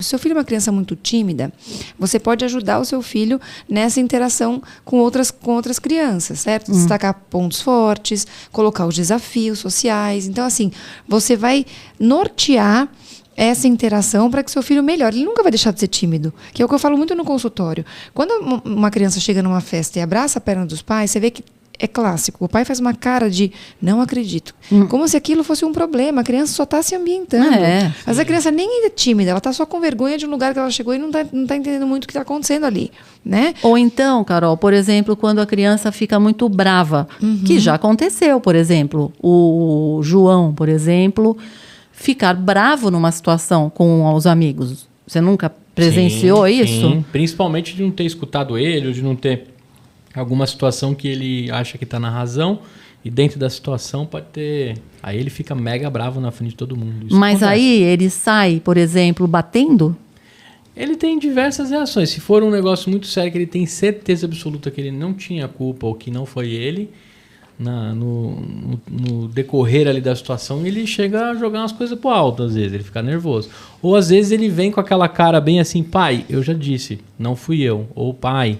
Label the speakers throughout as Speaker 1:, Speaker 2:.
Speaker 1: Se seu filho é uma criança muito tímida, você pode ajudar o seu filho nessa interação com outras crianças, certo? Destacar pontos fortes, colocar os desafios sociais. Então, assim, você vai nortear essa interação para que seu filho melhore. Ele nunca vai deixar de ser tímido, que é o que eu falo muito no consultório. Quando uma criança chega numa festa e abraça a perna dos pais, você vê que é clássico. O pai faz uma cara de não acredito. Como se aquilo fosse um problema. A criança só está se ambientando. Mas a criança nem é tímida. Ela está só com vergonha de um lugar que ela chegou e não tá entendendo muito o que está acontecendo ali. Né?
Speaker 2: Ou então, Carol, por exemplo, quando a criança fica muito brava. Que já aconteceu, por exemplo. O João, por exemplo, ficar bravo numa situação com os amigos. Você nunca presenciou isso?
Speaker 3: Sim, principalmente de não ter escutado ele, ou de não ter alguma situação que ele acha que está na razão, e dentro da situação pode ter... Aí ele fica mega bravo na frente de todo mundo. Isso
Speaker 2: Mas
Speaker 3: acontece.
Speaker 2: aí ele sai, por exemplo, batendo?
Speaker 3: Ele tem diversas reações. Se for um negócio muito sério, que ele tem certeza absoluta que ele não tinha culpa, ou que não foi ele, no decorrer ali da situação, ele chega a jogar umas coisas pro alto, às vezes, ele fica nervoso. Ou às vezes ele vem com aquela cara bem assim, pai, eu já disse, não fui eu. Ou pai,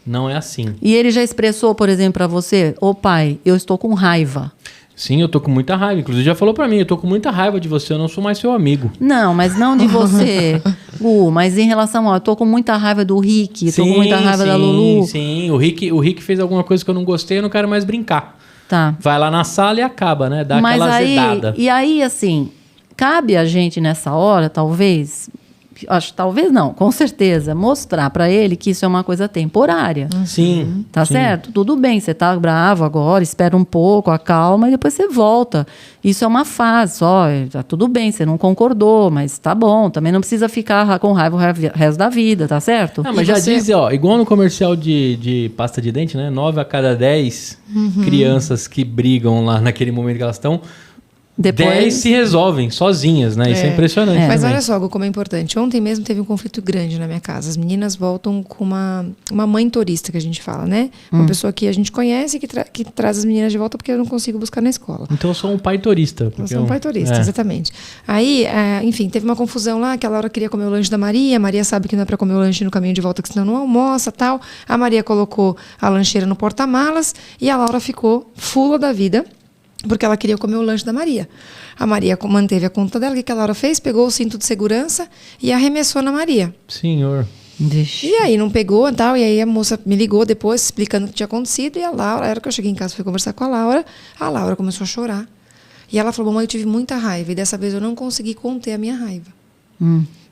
Speaker 3: não é assim.
Speaker 2: E ele já expressou, por exemplo, para você, ô pai, eu estou com raiva.
Speaker 3: Sim, eu tô com muita raiva. Inclusive já falou pra mim, eu tô com muita raiva de você, eu não sou mais seu amigo.
Speaker 2: Não, mas não de você, mas em relação eu tô com muita raiva do Rick, tô com muita raiva da Lulu.
Speaker 3: Sim, o Rick fez alguma coisa que eu não gostei, eu não quero mais brincar.
Speaker 2: Tá.
Speaker 3: Vai lá na sala e acaba, né? Dá
Speaker 2: mas
Speaker 3: aquela
Speaker 2: aí,
Speaker 3: azedada.
Speaker 2: E aí, assim, cabe a gente nessa hora, talvez... Talvez não, com certeza, mostrar para ele que isso é uma coisa temporária.
Speaker 3: Sim.
Speaker 2: Tá certo? Tudo bem, você tá bravo agora, espera um pouco, acalma e depois você volta. Isso é uma fase só, tá tudo bem, você não concordou, mas tá bom, também não precisa ficar com raiva o resto da vida, tá certo?
Speaker 3: Não, mas já diz, ó, igual no comercial de pasta de dente, né? 9 a cada 10 crianças que brigam lá naquele momento que elas estão...
Speaker 2: Depois...
Speaker 3: 10 se resolvem sozinhas, né? Isso é impressionante.
Speaker 1: Mas
Speaker 3: também.
Speaker 1: olha só, Gu, como é importante. Ontem mesmo teve um conflito grande na minha casa. As meninas voltam com uma mãe turista, que a gente fala, né? Uma pessoa que a gente conhece que traz as meninas de volta porque eu não consigo buscar na escola.
Speaker 3: Então eu sou um pai turista.
Speaker 1: Eu sou um pai turista, exatamente. Aí, enfim, teve uma confusão lá, que a Laura queria comer o lanche da Maria. A Maria sabe que não é para comer o lanche no caminho de volta, que senão não almoça, tal. A Maria colocou a lancheira no porta-malas e a Laura ficou fula da vida, porque ela queria comer o lanche da Maria. A Maria manteve a conta dela. O que a Laura fez? Pegou o cinto de segurança e arremessou na Maria.
Speaker 3: Senhor.
Speaker 1: E aí não pegou e tal. E aí a moça me ligou depois, explicando o que tinha acontecido. E a Laura, era que eu cheguei em casa, fui conversar com a Laura começou a chorar. E ela falou, mamãe, eu tive muita raiva. E dessa vez eu não consegui conter a minha raiva.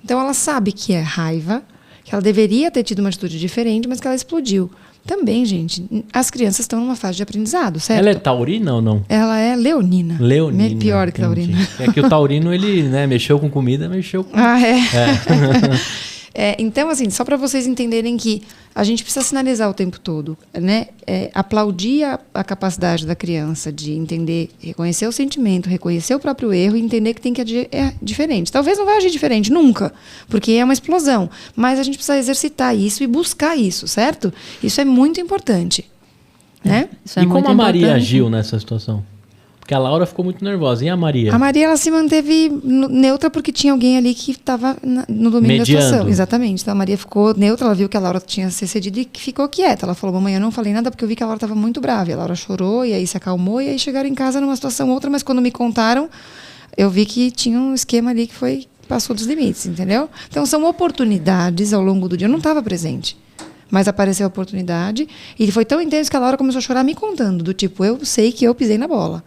Speaker 1: Então ela sabe que é raiva, que ela deveria ter tido uma atitude diferente, mas que ela explodiu. Também, gente, as crianças estão numa fase de aprendizado, certo?
Speaker 3: Ela é taurina ou não?
Speaker 1: Ela é leonina.
Speaker 3: Leonina.
Speaker 1: Pior que taurina.
Speaker 3: É que o taurino, ele, né, mexeu com comida, mexeu com...
Speaker 1: Então, assim, só para vocês entenderem que a gente precisa sinalizar o tempo todo, né? Aplaudir a capacidade da criança de entender, reconhecer o sentimento, reconhecer o próprio erro e entender que tem que agir diferente. Talvez não vai agir diferente, nunca, porque é uma explosão. Mas a gente precisa exercitar isso e buscar isso, certo? Isso é muito importante, né?
Speaker 2: Isso é
Speaker 3: e
Speaker 2: muito
Speaker 3: como a Maria
Speaker 2: importante.
Speaker 3: agiu nessa situação? Porque a Laura ficou muito nervosa. E a Maria?
Speaker 1: A Maria, ela se manteve neutra porque tinha alguém ali que estava no domínio da situação. Exatamente. Então a Maria ficou neutra, ela viu que a Laura tinha se excedido e ficou quieta. Ela falou, mamãe, eu não falei nada porque eu vi que a Laura estava muito brava. E a Laura chorou e aí se acalmou e aí chegaram em casa numa situação outra, mas quando me contaram, eu vi que tinha um esquema ali que passou dos limites, entendeu? Então são oportunidades ao longo do dia. Eu não estava presente. Mas apareceu a oportunidade e foi tão intenso que a Laura começou a chorar me contando, do tipo, eu sei que eu pisei na bola.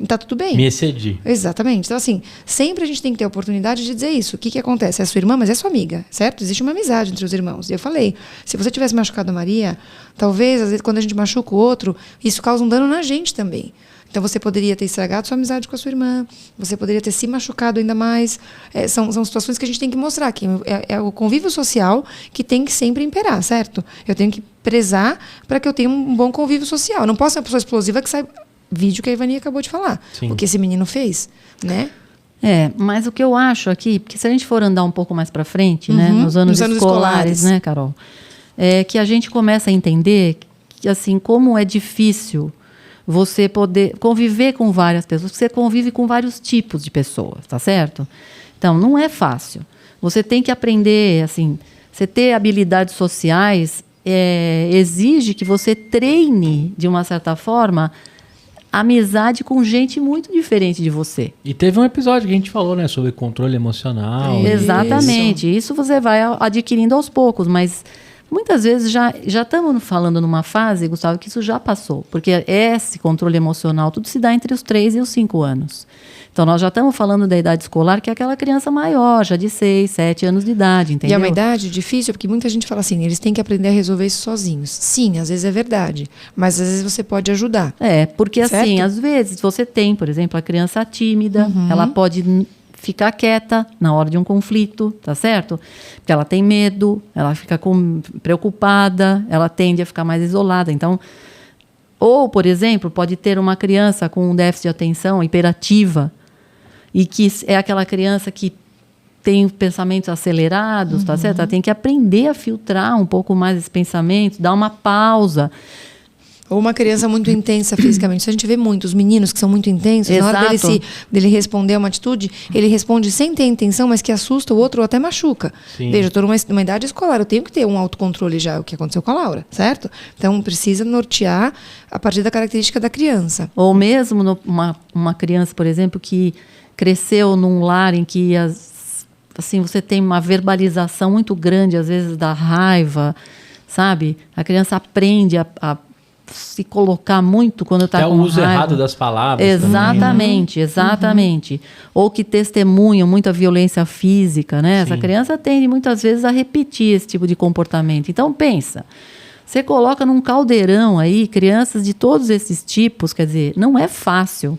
Speaker 1: Tá tudo bem.
Speaker 3: Me excedi.
Speaker 1: Exatamente. Então, assim, sempre a gente tem que ter a oportunidade de dizer isso. O que acontece? É sua irmã, mas é sua amiga, certo? Existe uma amizade entre os irmãos. E eu falei, se você tivesse machucado a Maria, talvez, às vezes, quando a gente machuca o outro, isso causa um dano na gente também. Então, você poderia ter estragado sua amizade com a sua irmã, você poderia ter se machucado ainda mais. São situações que a gente tem que mostrar, que é o convívio social que tem que sempre imperar, certo? Eu tenho que prezar para que eu tenha um bom convívio social. Eu não posso ser uma pessoa explosiva que sai... Vídeo que a Ivani acabou de falar.
Speaker 3: Sim.
Speaker 1: O que esse menino fez, né?
Speaker 2: Mas o que eu acho aqui, porque se a gente for andar um pouco mais para frente, né, nos anos escolares, né, Carol, é que a gente começa a entender que, assim, como é difícil você poder conviver com várias pessoas, você convive com vários tipos de pessoas, tá certo? Então, não é fácil. Você tem que aprender, assim, você ter habilidades sociais exige que você treine, de uma certa forma, amizade com gente muito diferente de você.
Speaker 3: E teve um episódio que a gente falou, né, sobre controle emocional.
Speaker 2: Exatamente. Isso você vai adquirindo aos poucos, mas muitas vezes já estamos falando numa fase, Gustavo, que isso já passou. Porque esse controle emocional, tudo se dá entre os 3 e os 5 anos. Então, nós já estamos falando da idade escolar, que é aquela criança maior, já de 6, 7 anos de idade, entendeu?
Speaker 1: E é uma idade difícil, porque muita gente fala assim, eles têm que aprender a resolver isso sozinhos. Sim, às vezes é verdade, mas às vezes você pode ajudar.
Speaker 2: Porque
Speaker 1: certo?
Speaker 2: assim, às vezes você tem, por exemplo, a criança tímida, ela pode ficar quieta na hora de um conflito, tá certo? Porque ela tem medo, ela fica preocupada, ela tende a ficar mais isolada. Então, ou, por exemplo, pode ter uma criança com um déficit de atenção hiperativa, e que é aquela criança que tem pensamentos acelerados, tá certo? Ela tem que aprender a filtrar um pouco mais esse pensamento, dar uma pausa.
Speaker 1: Ou uma criança muito intensa fisicamente. Isso a gente vê muito, os meninos que são muito intensos,
Speaker 2: Exato.
Speaker 1: na hora dele responder uma atitude, ele responde sem ter intenção, mas que assusta o outro ou até machuca.
Speaker 3: Sim.
Speaker 1: Veja, eu estou numa idade escolar, eu tenho que ter um autocontrole já, o que aconteceu com a Laura, certo? Então, precisa nortear a partir da característica da criança.
Speaker 2: Ou mesmo uma criança, por exemplo, que cresceu num lar em que assim, você tem uma verbalização muito grande, às vezes, da raiva, sabe? A criança aprende a se colocar muito quando está com raiva.
Speaker 3: Até o uso errado das palavras.
Speaker 2: Exatamente, exatamente. Ou que testemunham muita violência física, né? Essa criança tende muitas vezes a repetir esse tipo de comportamento. Então, pensa, você coloca num caldeirão aí crianças de todos esses tipos, quer dizer, não é fácil.